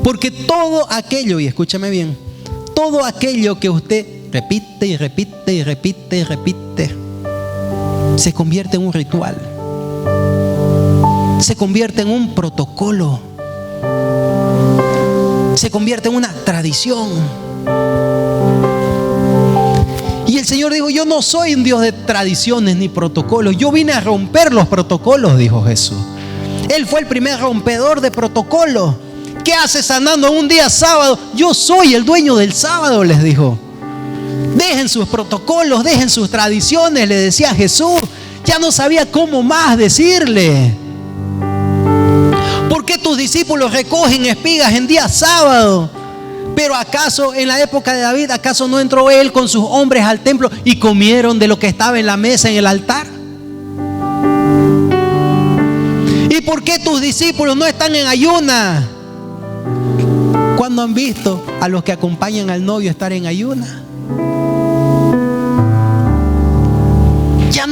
Porque todo aquello, y escúchame bien, todo aquello que usted repite y repite y repite y repite, se convierte en un ritual, se convierte en un protocolo, se convierte en una tradición. Y el Señor dijo: yo no soy un Dios de tradiciones ni protocolos. Yo vine a romper los protocolos, dijo Jesús. Él fue el primer rompedor de protocolos. ¿Qué hace sanando un día sábado? Yo soy el dueño del sábado, les dijo. Dejen sus protocolos, dejen sus tradiciones, le decía Jesús. Ya no sabía cómo más decirle. ¿Por qué tus discípulos recogen espigas en día sábado? Pero acaso en la época de David, ¿acaso no entró él con sus hombres al templo y comieron de lo que estaba en la mesa en el altar? ¿Y por qué tus discípulos no están en ayuna? ¿Cuándo han visto a los que acompañan al novio estar en ayuna?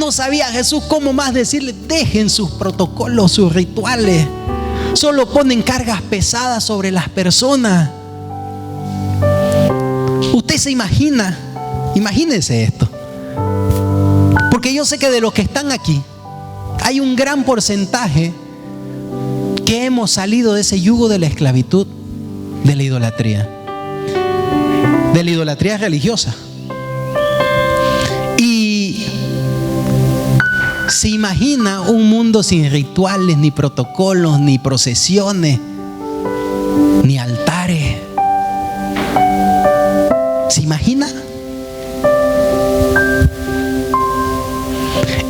no sabía Jesús cómo más decirle: dejen sus protocolos, sus rituales. Solo ponen cargas pesadas sobre las personas. Usted se imagina, imagínese esto. Porque yo sé que de los que están aquí hay un gran porcentaje que hemos salido de ese yugo de la esclavitud, de la idolatría religiosa. Y se imagina un mundo sin rituales, ni protocolos, ni procesiones, ni altares. ¿Se imagina?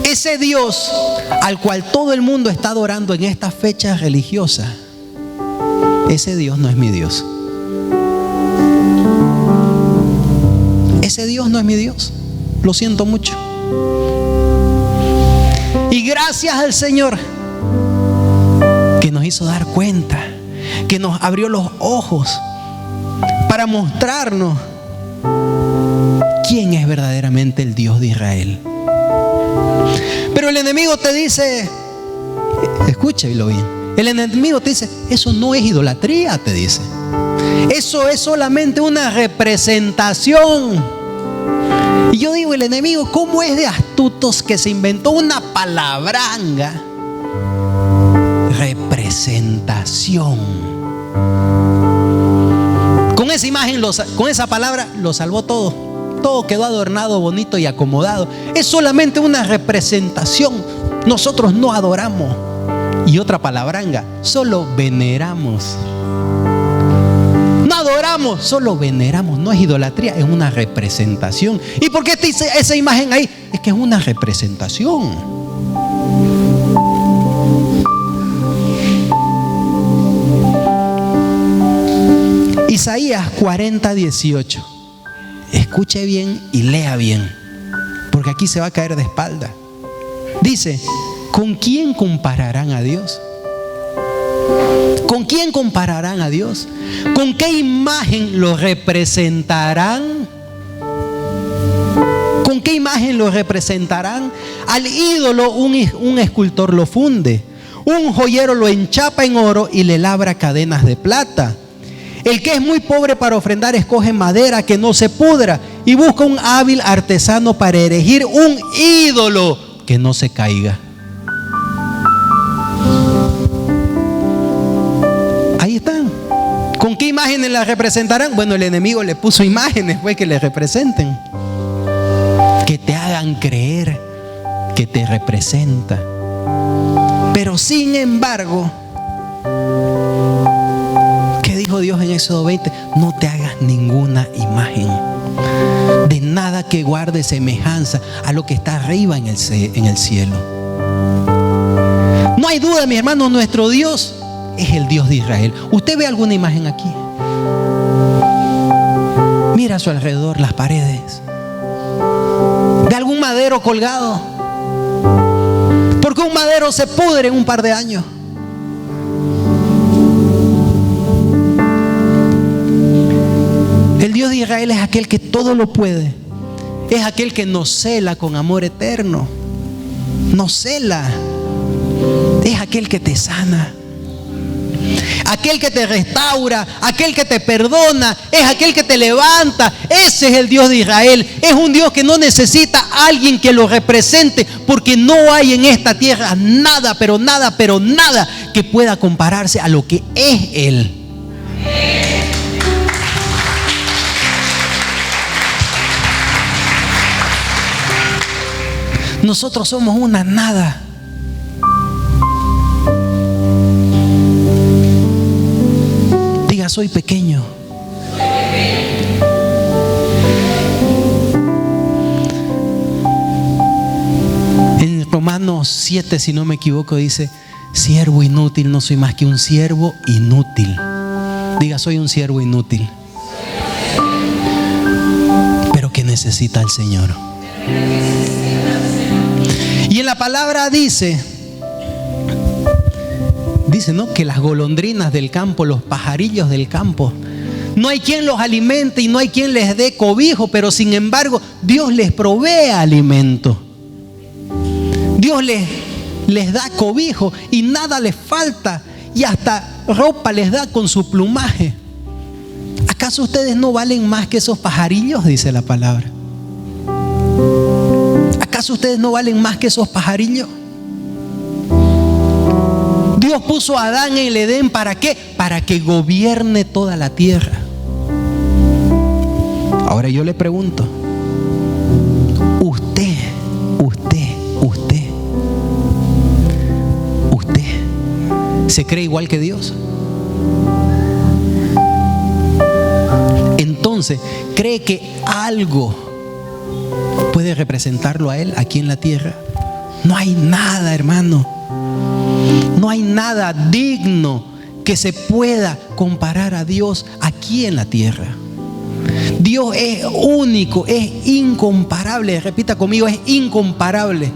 Ese Dios al cual todo el mundo está adorando en estas fechas religiosas, ese Dios no es mi Dios. Ese Dios no es mi Dios. Lo siento mucho. Y gracias al Señor que nos hizo dar cuenta, que nos abrió los ojos para mostrarnos quién es verdaderamente el Dios de Israel. Pero el enemigo te dice, escúchalo bien, el enemigo te dice: eso no es idolatría, te dice. Eso es solamente una representación. Y yo digo, el enemigo, ¿cómo es de astutos que se inventó una palabranga? Representación. Con esa imagen, con esa palabra, lo salvó todo. Todo quedó adornado, bonito y acomodado. Es solamente una representación. Nosotros no adoramos. Y otra palabranga, solo veneramos. No adoramos, solo veneramos. No es idolatría, es una representación. ¿Y por qué dice esa imagen ahí? Es que es una representación. Isaías 40:18. Escuche bien y lea bien, porque aquí se va a caer de espalda. Dice: ¿con quién compararán a Dios? ¿Con quién compararán a Dios? ¿Con qué imagen lo representarán? ¿Con qué imagen lo representarán? Al ídolo un escultor lo funde, un joyero lo enchapa en oro y le labra cadenas de plata. El que es muy pobre para ofrendar escoge madera que no se pudra y busca un hábil artesano para erigir un ídolo que no se caiga. Ahí están. ¿Con qué imágenes la representarán? Bueno, el enemigo le puso imágenes que le representen, que te hagan creer que te representa. Pero sin embargo, dijo Dios en Éxodo 20: no te hagas ninguna imagen de nada que guarde semejanza a lo que está arriba en el cielo. No hay duda, mi hermano, nuestro Dios es el Dios de Israel. ¿Usted ve alguna imagen aquí? Mira a su alrededor las paredes. ¿Ve algún madero colgado? Porque un madero se pudre en un par de años. El Dios de Israel es aquel que todo lo puede. Es aquel que nos cela con amor eterno. Nos cela. Es aquel que te sana, aquel que te restaura, aquel que te perdona, es aquel que te levanta. Ese es el Dios de Israel. Es un Dios que no necesita a alguien que lo represente, porque no hay en esta tierra nada, pero nada que pueda compararse a lo que es Él. Nosotros somos una nada. Diga: soy pequeño. En Romanos 7, si no me equivoco, dice: siervo inútil, no soy más que un siervo inútil. Diga: soy un siervo inútil, pero que necesita al Señor. Y en la palabra dice, ¿no?, que las golondrinas del campo, los pajarillos del campo, no hay quien los alimente y no hay quien les dé cobijo, pero sin embargo Dios les provee alimento. Dios les da cobijo y nada les falta, y hasta ropa les da con su plumaje. ¿Acaso ustedes no valen más que esos pajarillos?, dice la palabra. ¿Acaso ustedes no valen más que esos pajarillos? Dios puso a Adán en el Edén, ¿para qué? Para que gobierne toda la tierra. Ahora yo le pregunto, usted ¿se cree igual que Dios? Entonces, ¿cree que algo puede representarlo a Él aquí en la tierra? No hay nada, hermano. No hay nada digno que se pueda comparar a Dios aquí en la tierra. Dios es único, es incomparable. Repita conmigo, es incomparable.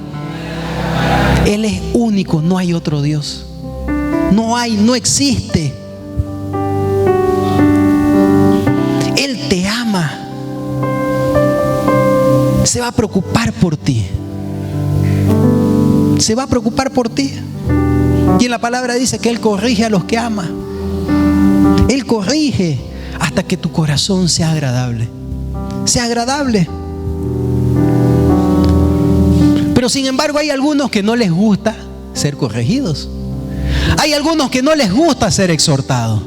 Él es único, no hay otro Dios. No existe. Él te ama. Se va a preocupar por ti. Se va a preocupar por ti. Y en la palabra dice que Él corrige a los que ama. Él corrige hasta que tu corazón sea agradable. Sea agradable. Pero sin embargo hay algunos que no les gusta ser corregidos. Hay algunos que no les gusta ser exhortados.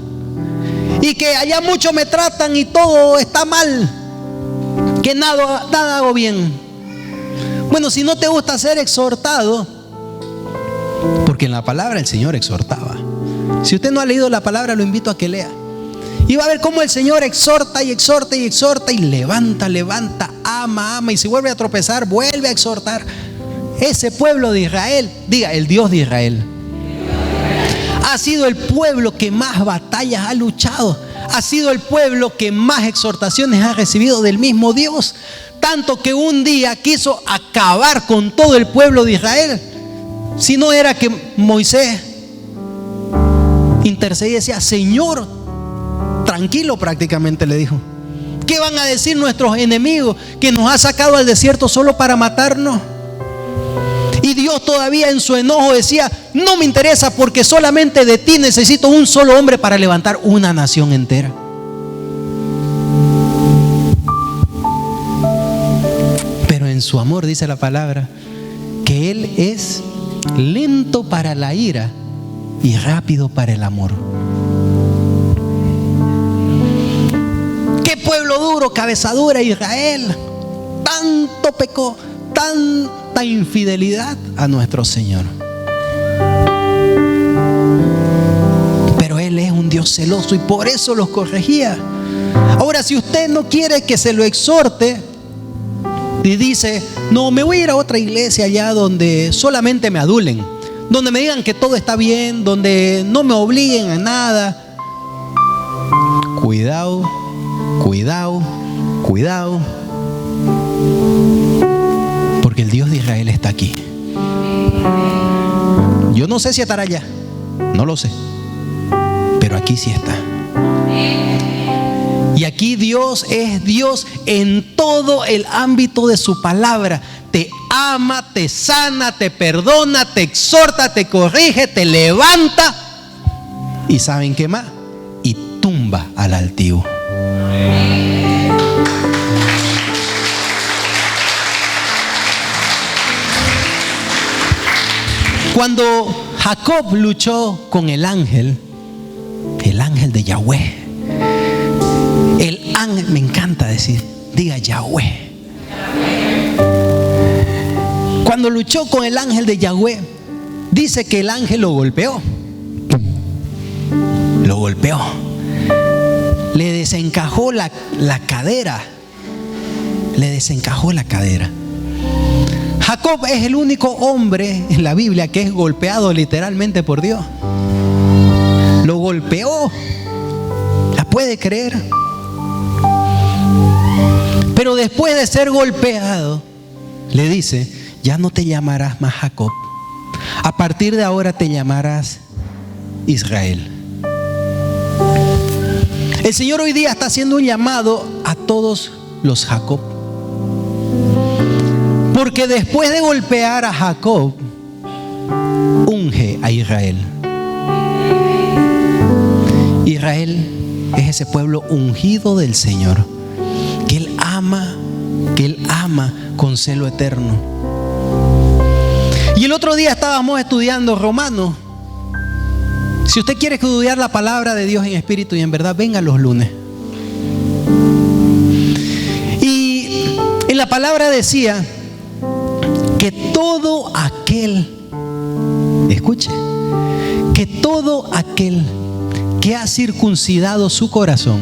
Y que allá muchos me tratan y todo está mal. Que nada hago bien. Bueno, si no te gusta ser exhortado, porque en la palabra el Señor exhortaba. Si usted no ha leído la palabra, lo invito a que lea. Y va a ver cómo el Señor exhorta y exhorta y exhorta y levanta, ama, y si vuelve a tropezar, vuelve a exhortar. Ese pueblo de Israel, diga, el Dios de Israel, ha sido el pueblo que más batallas ha luchado. Ha sido el pueblo que más exhortaciones ha recibido del mismo Dios. Tanto que un día quiso acabar con todo el pueblo de Israel. Si no era que Moisés intercedía y decía: Señor, tranquilo, prácticamente le dijo. ¿Qué van a decir nuestros enemigos? Que nos ha sacado al desierto solo para matarnos. Y Dios todavía en su enojo decía: no me interesa, porque solamente de ti necesito un solo hombre para levantar una nación entera. Pero en su amor, dice la palabra, que Él es lento para la ira y rápido para el amor. Qué pueblo duro, cabeza dura Israel. Tanto pecó, tanta infidelidad a nuestro Señor. Pero Él es un Dios celoso y por eso los corregía. Ahora, si usted no quiere que se lo exhorte y dice: no, me voy a ir a otra iglesia allá donde solamente me adulen, donde me digan que todo está bien, donde no me obliguen a nada. Cuidado, cuidado, cuidado, porque el Dios de Israel está aquí. Yo no sé si estará allá, no lo sé, pero aquí sí está. Y aquí Dios es Dios en todo el ámbito de su palabra. Te ama, te sana, te perdona, te exhorta, te corrige, te levanta. ¿Y saben qué más? Y tumba al altivo. Cuando Jacob luchó con el ángel de Yahweh, el ángel, me encanta decir, diga Yahweh. Cuando luchó con el ángel de Yahweh, dice que el ángel lo golpeó. Lo golpeó. Le desencajó la cadera. Le desencajó la cadera. Jacob es el único hombre en la Biblia que es golpeado literalmente por Dios. Lo golpeó. ¿La puede creer? Pero después de ser golpeado, le dice: ya no te llamarás más Jacob. A partir de ahora te llamarás Israel. El Señor hoy día está haciendo un llamado a todos los Jacob. Porque después de golpear a Jacob, unge a Israel. Israel es ese pueblo ungido del Señor, que Él ama con celo eterno. Y el otro día estábamos estudiando Romanos. Si usted quiere estudiar la palabra de Dios en espíritu y en verdad, venga los lunes. Y en la palabra decía que todo aquel, escuche, que todo aquel que ha circuncidado su corazón,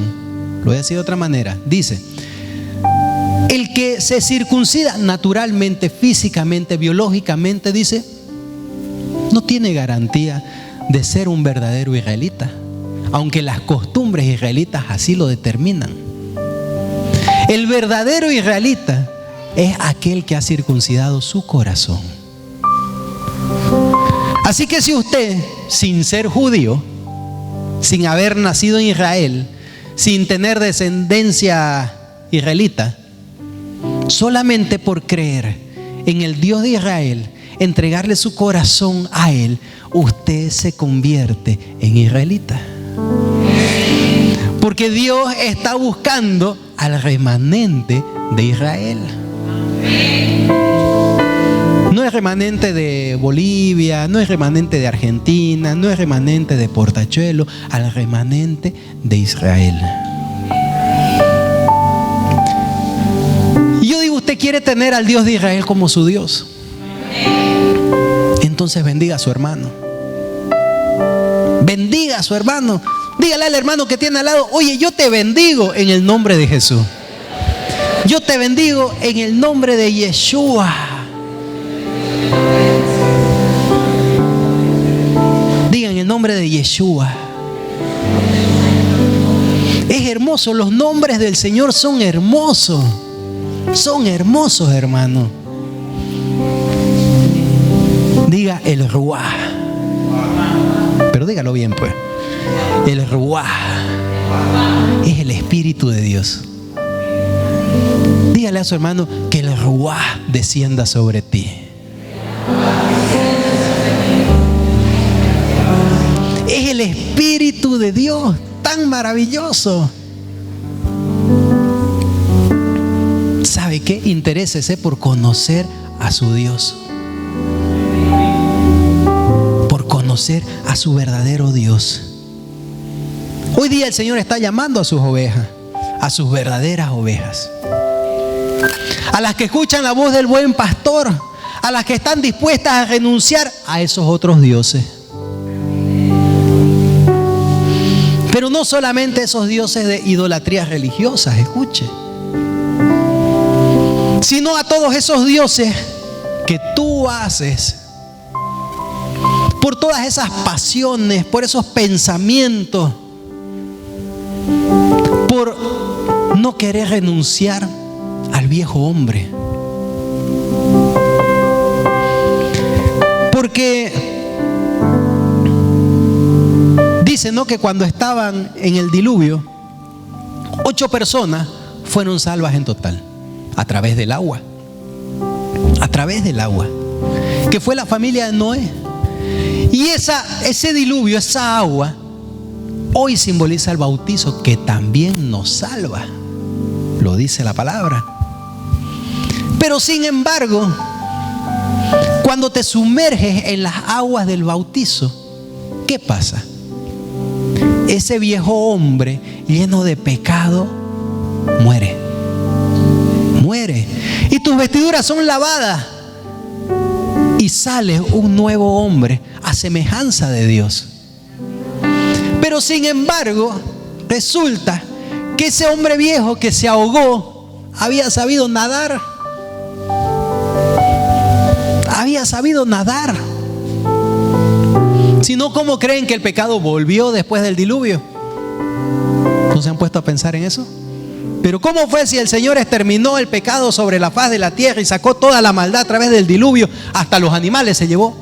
lo voy a decir de otra manera, dice, el que se circuncida naturalmente, físicamente, biológicamente, dice, no tiene garantía de ser un verdadero israelita, aunque las costumbres israelitas así lo determinan. El verdadero israelita es aquel que ha circuncidado su corazón. Así que si usted, sin ser judío, sin haber nacido en Israel, sin tener descendencia israelita, solamente por creer en el Dios de Israel, entregarle su corazón a Él, usted se convierte en israelita. Porque Dios está buscando al remanente de Israel. No es remanente de Bolivia, no es remanente de Argentina, no es remanente de Portachuelo, al remanente de Israel. Y yo digo, usted quiere tener al Dios de Israel como su Dios. Entonces bendiga a su hermano. Bendiga a su hermano. Dígale al hermano que tiene al lado, oye, yo te bendigo en el nombre de Jesús. Yo te bendigo en el nombre de Yeshua. Diga en el nombre de Yeshua. Es hermoso, los nombres del Señor son hermosos. Son hermosos, hermano. Diga el Ruah. Pero dígalo bien, pues. El Ruah es el Espíritu de Dios. Dígale a su hermano que el Ruah descienda sobre ti. Es el Espíritu de Dios, tan maravilloso. ¿Sabe qué? Interésese por conocer a su Dios, por conocer a su verdadero Dios. Hoy día el Señor está llamando a sus ovejas, a sus verdaderas ovejas, a las que escuchan la voz del buen pastor, a las que están dispuestas a renunciar a esos otros dioses. Pero no solamente esos dioses de idolatrías religiosas, escuche, sino a todos esos dioses que tú haces por todas esas pasiones, por esos pensamientos, por no querer renunciar al viejo hombre. Porque dice, ¿no?, que cuando estaban en el diluvio, 8 personas fueron salvas en total, a través del agua. A través del agua, que fue la familia de Noé. Y ese diluvio, esa agua, hoy simboliza el bautizo, que también nos salva. Lo dice la palabra. Pero sin embargo, cuando te sumerges en las aguas del bautizo, ¿qué pasa? Ese viejo hombre lleno de pecado muere. Muere. Y tus vestiduras son lavadas. Y sale un nuevo hombre a semejanza de Dios. Pero sin embargo, resulta que ese hombre viejo que se ahogó había sabido nadar. Había sabido nadar. Si no, ¿cómo creen que el pecado volvió después del diluvio? ¿No se han puesto a pensar en eso? Pero ¿cómo fue si el Señor exterminó el pecado sobre la faz de la tierra y sacó toda la maldad a través del diluvio? Hasta los animales se llevó.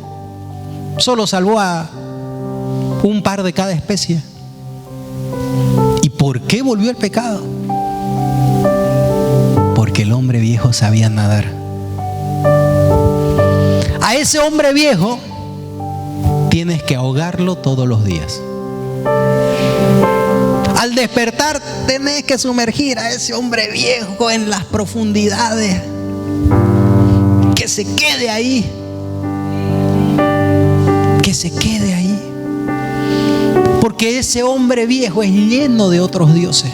Solo salvó a un par de cada especie. ¿Y por qué volvió el pecado? Porque el hombre viejo sabía nadar. A ese hombre viejo tienes que ahogarlo todos los días. Al despertar tenés que sumergir a ese hombre viejo en las profundidades. Que se quede ahí. Que se quede ahí. Porque ese hombre viejo es lleno de otros dioses.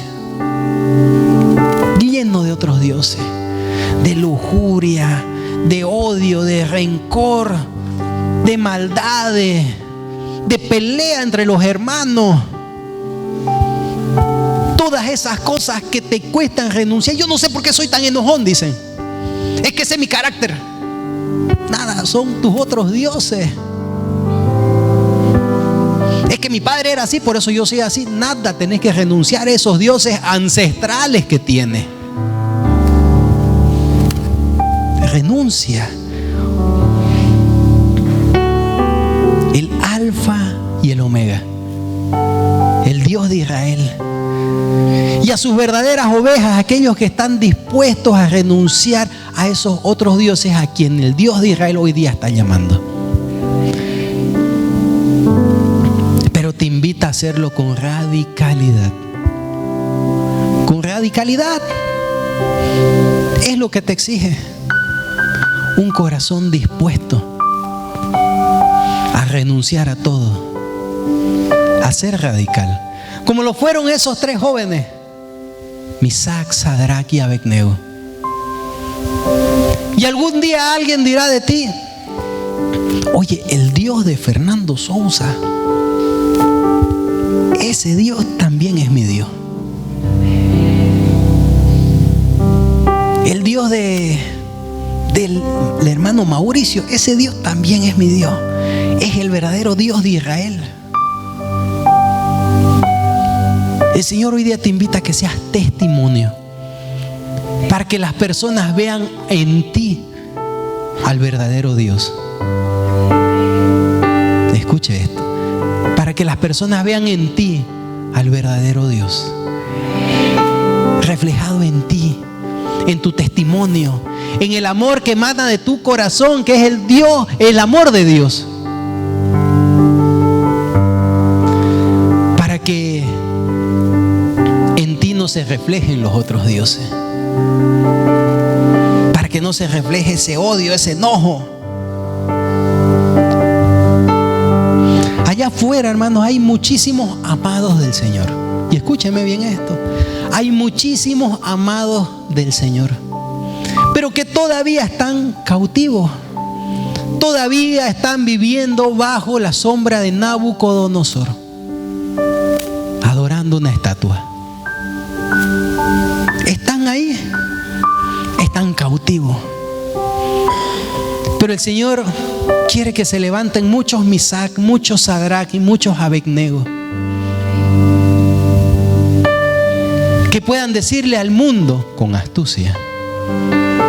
Lleno de otros dioses. De lujuria, de odio, de rencor, de maldades, de pelea entre los hermanos. Todas esas cosas que te cuestan renunciar. Yo no sé por qué soy tan enojón, dicen. Es que ese es mi carácter. Nada, son tus otros dioses. Es que mi padre era así, por eso yo soy así. Nada, tenés que renunciar a esos dioses ancestrales que tienes. Renuncia. El Alfa y el Omega, el Dios de Israel, y a sus verdaderas ovejas, aquellos que están dispuestos a renunciar a esos otros dioses a quien el Dios de Israel hoy día está llamando. Pero te invita a hacerlo con radicalidad. Con radicalidad. Es lo que te exige un corazón dispuesto a renunciar a todo, a ser radical, como lo fueron esos tres jóvenes, Misac, Sadrach y Abednego. Y algún día alguien dirá de ti: oye, el Dios de Fernando Sousa, ese Dios también es mi Dios. El Dios del hermano Mauricio, ese Dios también es mi Dios. Es el verdadero Dios de Israel. El Señor hoy día te invita a que seas testimonio, para que las personas vean en ti al verdadero Dios. Escuche esto. Para que las personas vean en ti al verdadero Dios, reflejado en ti, en tu testimonio, en el amor que emana de tu corazón, que es el Dios, el amor de Dios. Para que en ti no se reflejen los otros dioses. Para que no se refleje ese odio, ese enojo. Allá afuera, hermanos, hay muchísimos amados del Señor. Y escúcheme bien esto. Hay muchísimos amados del Señor, pero que todavía están cautivos. Todavía están viviendo bajo la sombra de Nabucodonosor, adorando una estatua. Están ahí, están cautivos. Pero el Señor quiere que se levanten muchos Misac, muchos Sadrach y muchos Abednego, que puedan decirle al mundo con astucia,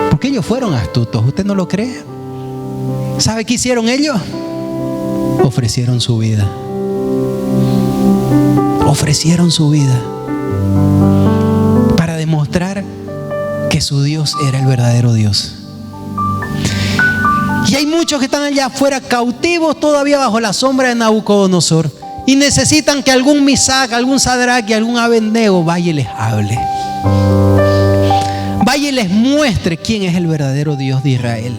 porque ellos fueron astutos. ¿Usted no lo cree? ¿Sabe qué hicieron ellos? Ofrecieron su vida. Ofrecieron su vida para demostrar que su Dios era el verdadero Dios. Y hay muchos que están allá afuera cautivos todavía bajo la sombra de Nabucodonosor, y necesitan que algún Misac, algún Sadrach y algún Abednego vaya y les hable, vaya y les muestre quién es el verdadero Dios de Israel,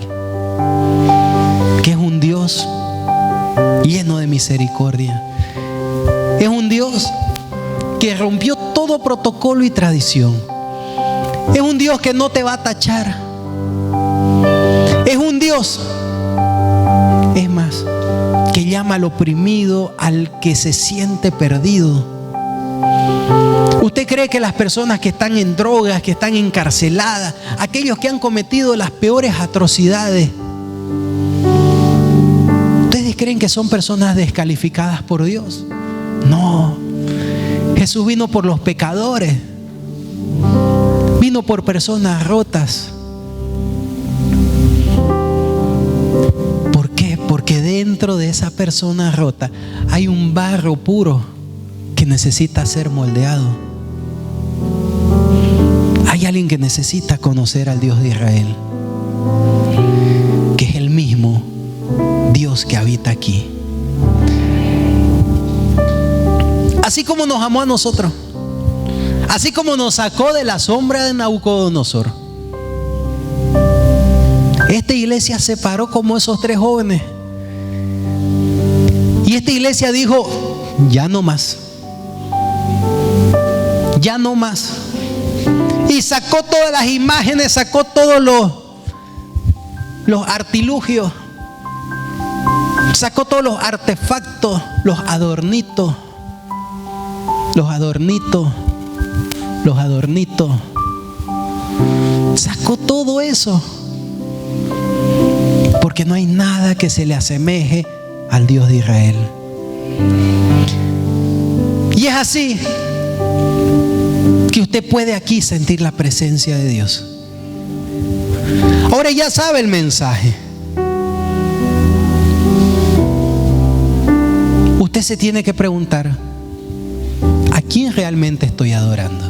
que es un Dios lleno de misericordia. Es un Dios que rompió todo protocolo y tradición. Es un Dios que no te va a tachar. Es un Dios, es más, que llama al oprimido, al que se siente perdido. ¿Usted cree que las personas que están en drogas, que están encarceladas, aquellos que han cometido las peores atrocidades, ustedes creen que son personas descalificadas por Dios? No. Jesús vino por los pecadores, vino por personas rotas. ¿Por qué? Porque dentro de esa persona rota hay un barro puro que necesita ser moldeado. Hay alguien que necesita conocer al Dios de Israel, que es el mismo Dios que habita aquí. Así como nos amó a nosotros, así como nos sacó de la sombra de Nabucodonosor, esta iglesia se paró como esos 3 jóvenes. Y esta iglesia dijo: ya no más. Ya no más. Y sacó todas las imágenes, sacó todos los artilugios, sacó todos los artefactos, los adornitos. Sacó todo eso. Porque no hay nada que se le asemeje al Dios de Israel. Y es así que usted puede aquí sentir la presencia de Dios. Ahora ya sabe el mensaje. Usted se tiene que preguntar: ¿a quién realmente estoy adorando?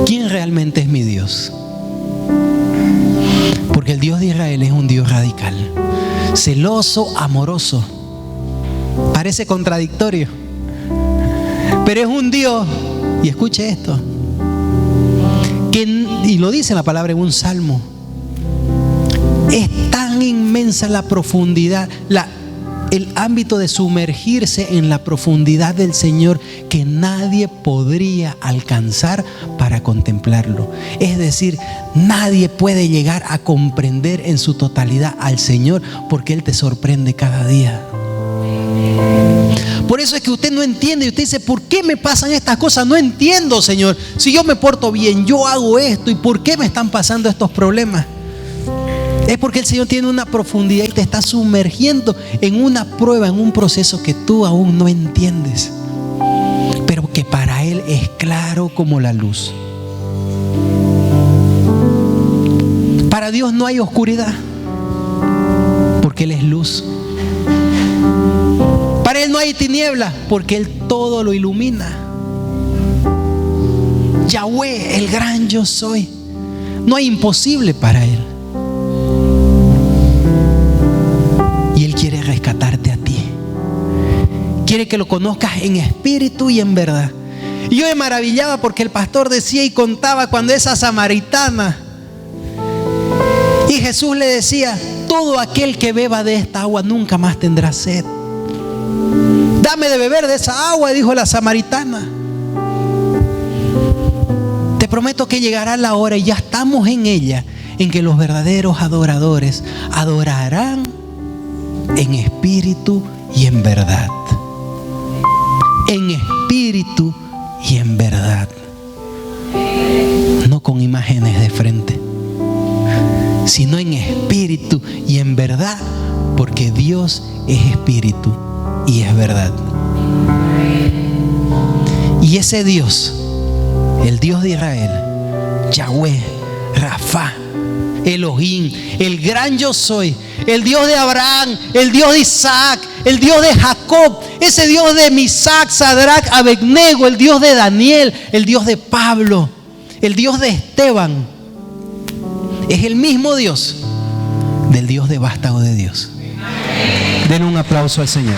¿Quién realmente es mi Dios? Porque el Dios de Israel es un Dios radical, celoso, amoroso. Parece contradictorio, pero es un Dios, y escuche esto, y lo dice la palabra en un salmo: es tan inmensa la profundidad, el ámbito de sumergirse en la profundidad del Señor, que nadie podría alcanzar para contemplarlo. Es decir, nadie puede llegar a comprender en su totalidad al Señor, porque Él te sorprende cada día. Por eso es que usted no entiende, y usted dice: ¿por qué me pasan estas cosas? No entiendo, Señor. Si yo me porto bien, yo hago esto, ¿y por qué me están pasando estos problemas? Es porque el Señor tiene una profundidad y te está sumergiendo en una prueba, en un proceso que tú aún no entiendes, pero que para Él es claro como la luz. Para Dios no hay oscuridad, porque Él es luz. Para Él no hay tinieblas, porque Él todo lo ilumina. Yahweh, el gran yo soy. No hay imposible para Él. Y Él quiere rescatarte a ti. Quiere que lo conozcas en espíritu y en verdad. Y yo me maravillaba porque el pastor decía y contaba cuando esa samaritana, y Jesús le decía: todo aquel que beba de esta agua nunca más tendrá sed. Dame de beber de esa agua, dijo la samaritana. Te prometo que llegará la hora, y ya estamos en ella, en que los verdaderos adoradores adorarán en espíritu y en verdad. En espíritu y en verdad. No con imágenes de frente, sino en espíritu y en verdad, porque Dios es espíritu y es verdad. Y ese Dios, el Dios de Israel, Yahweh, Rafa, Elohim, el gran yo soy, el Dios de Abraham, el Dios de Isaac, el Dios de Jacob, ese Dios de Misac, Sadrach, Abednego, el Dios de Daniel, el Dios de Pablo, el Dios de Esteban, es el mismo Dios del Dios de vástago de Dios. Den un aplauso al Señor.